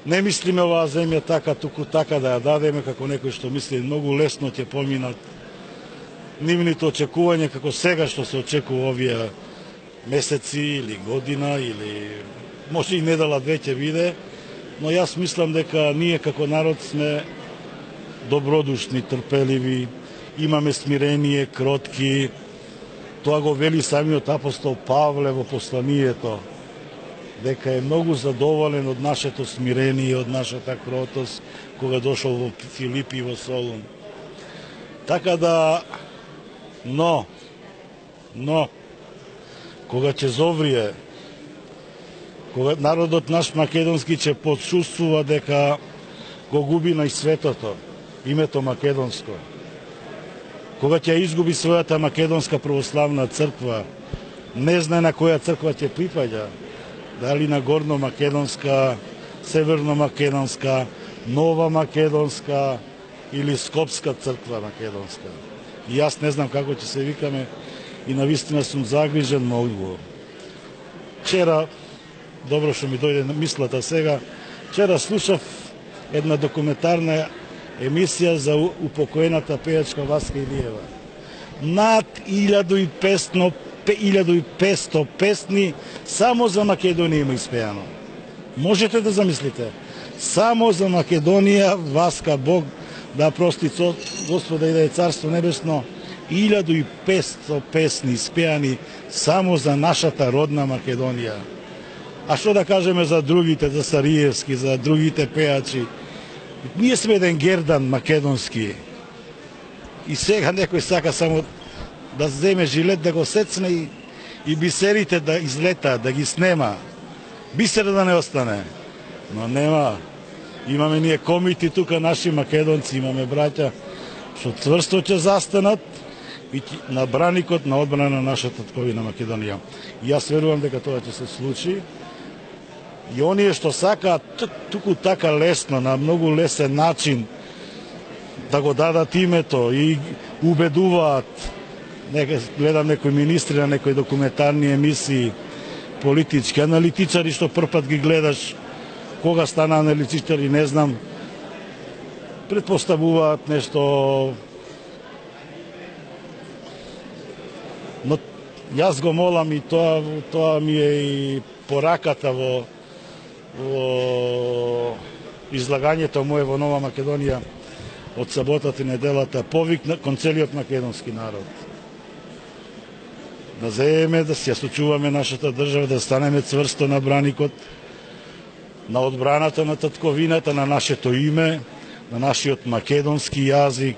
Не мислиме оваа земја така, туку така да ја дадеме, како некој што мисли многу лесно ќе поминат нивните очекувања, како сега што се очекува овие месеци или година, или може и недела две ќе биде, но јас мислам дека ние како народ сме добродушни, трпеливи, имаме смирение, кротки. Тоа го вели самиот апостол Павле во посланието, дека е многу задоволен од нашето смирение, од нашата кротост, кога дошол во Филипи и во Солун. Така да, но, кога ќе зоврие, кога народот наш македонски ќе почувствува дека го губи на светото името македонско, кога ќе изгуби својата македонска православна црква, не знае на која црква ќе припаѓа, дали на горно македонска, северно македонска, нова македонска или скопска црква македонска. И јас не знам како ќе се викаме и навистина сум загрижен многу. Вчера, добро што ми дојде мислата сега, вчера слушав една документарна емисија за упокоената пејачка Васка Илиева. Над 1500 песни само за Македонија има испеано. Можете да замислите. Само за Македонија, Васка Бог да прости Господа и да е Царство Небесно, 1500 песни испеани само за нашата родна Македонија. А што да кажеме за другите, за Сариевски, за другите пејачи? Ние сме еден гердан македонски. И сега некој сака само да земе жилет, да го сецне и бисерите да излета, да ги снема. Бисера да не остане. Но нема. Имаме ние комити тука, наши македонци, имаме браќа што цврсто ќе застанат и на браникот на одбрана на нашата татковина Македонија. И јас верувам дека тоа ќе се случи. И оние што сакаат туку така лесно, на многу лесен начин да го дадат името и убедуваат, гледам некои министри на некои документарни емисии, политички аналитичари што првпат ги гледаш, кога стана аналитичари, не знам, предпоставуваат нешто. Но јас го молам и тоа ми е и пораката во излагањето мое во Нова Македонија од саботата и неделата, повик кон целиот македонски народ. Да земеме, да се сочуваме нашата држава, да станеме цврсто на браникот, на одбраната на татковината, на нашето име, на нашиот македонски јазик,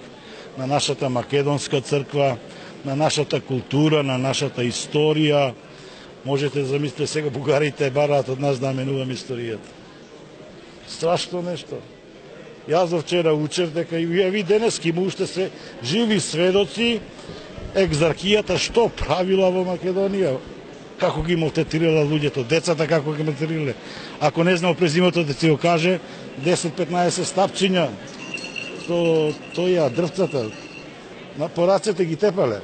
на нашата македонска црква, на нашата култура, на нашата историја. Можете да замислите сега бугарите бараат од нас да менуваме историјата. Страшно нешто. Јас до вчера учев дека и ви денески има уште се живи сведоци екзархијата што правила во Македонија. Како ги малтретирала луѓето, децата како ги малтретирале. Ако не знам презимето да си го каже, 10-15 стапчиња, тој ја дрвцата, по рацете ги тепале.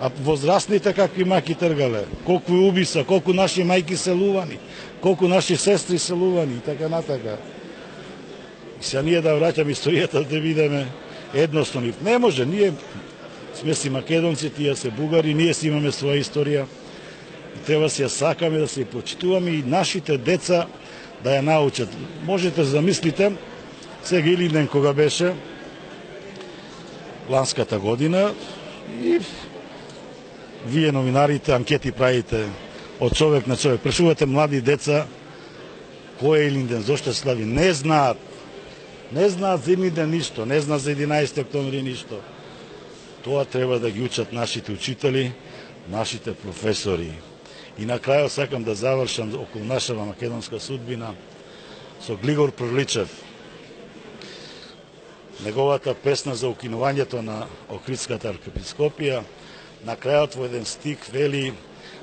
А возрастните какви маки тргале, колку убиса, колку наши мајки селувани, колку наши сестри селувани и така натака. Сега ние да враќаме историјата да видиме едноставно. Не може, ние сме си македонци, тие се бугари, ние си имаме своја историја. Треба си ја сакаме, да се ја почитуваме и нашите деца да ја научат. Можете да замислите, сега Илинден кога беше ланската година и вие новинарите анкети правите од човек на човек. Прашувате млади деца кој е Илинден, зошто слави. Не знаат. Не знаат за Илинден ништо, не знаат за 11 октомври ништо. Тоа треба да ги учат нашите учители, нашите професори. И на крајот сакам да завршам околу нашава македонска судбина со Глигор Проличев. Неговата песна за укинувањето на Охридската архиепископија, на крајот во еден стих вели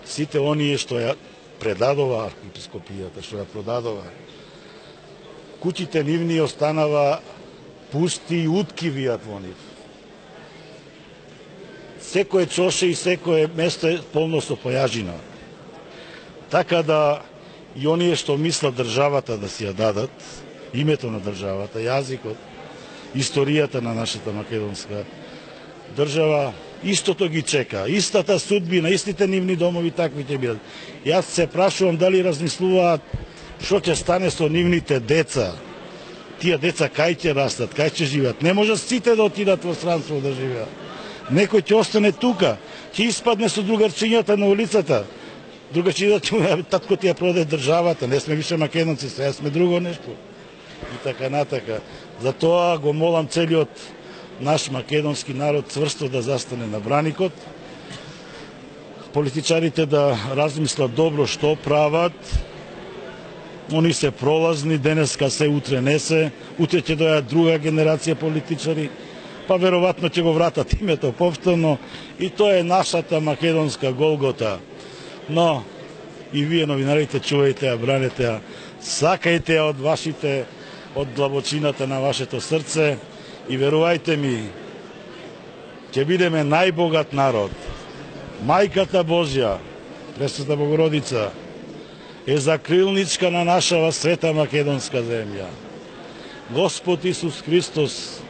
сите оние што ја предадова архиепископијата, што ја продадова, куќите нивни останава пусти и утки вијат во нив. Секое чоше и секое место е полно со појажина. Така да и оние што мислат државата да си ја дадат, името на државата, јазикот, историјата на нашата македонска држава, истото ги чека, истата судбина, истите нивни домови такви ќе бидат. Јас се прашувам дали размислуваат што ќе стане со нивните деца. Тие деца кај ќе растат, кај ќе живеат. Не може сите да отидат во странство да живеат. Некој ќе остане тука, ќе испадне со другарчињата на улицата. Другарчињата ќе му татко ти ја продаде државата, не сме више македонци, сега сме друго нешто. И така натака. Затоа го молам целиот наш македонски народ цврсто да застане на браникот. Политичарите да размислат добро што прават. Они се пролазни, денеска се, утре не се. Утре ќе дојат друга генерација политичари, па веројатно ќе го вратат името повторно. И тоа е нашата македонска Голгота. Но и вие новинарите чувајте ја, бранете ја, сакајте ја од вашите, од длабочината на вашето срце и верувајте ми, ќе бидеме најбогат народ. Мајката Божја, Пресвета Богородица, е закрилничка на нашава света македонска земја. Господ Исус Христос,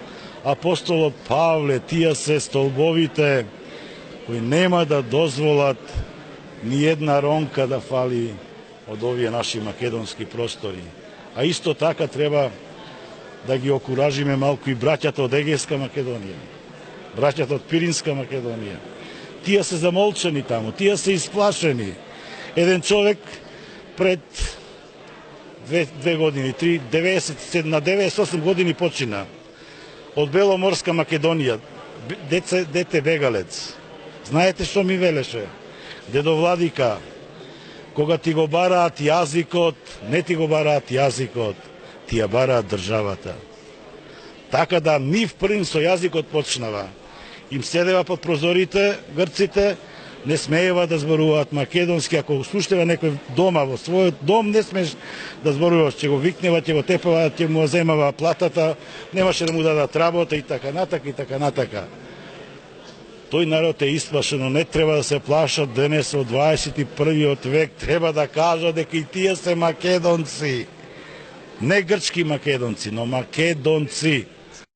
апостолот Павле, тие се столбовите кои нема да дозволат ни една ронка да фали од овие наши македонски простори. А исто така треба да ги окуражиме малку и браќата од Егејска Македонија, браќата од Пиринска Македонија. Тие се замолчени таму, тие се исплашени. Еден човек пред две години, на 98 години почина од Беломорска Македонија, дете бегалец. Знаете што ми велеше? Дедо Владика, кога ти го бараат јазикот, не ти го бараат јазикот, ти ја бараат државата. Така да нив првим со јазикот почнава. Им седева под прозорите грците, не смеева да зборуваат македонски. Ако слушнева некој дома, во својот дом не смеш да зборуваш, ќе го викнева, ќе го тепава, ќе му земава платата, немаше да му дадат работа и така натака и така натака. Тој народ е исплашено, не треба да се плашат денес од 21. век, треба да кажат дека и тие се македонци. Не грчки македонци, но македонци.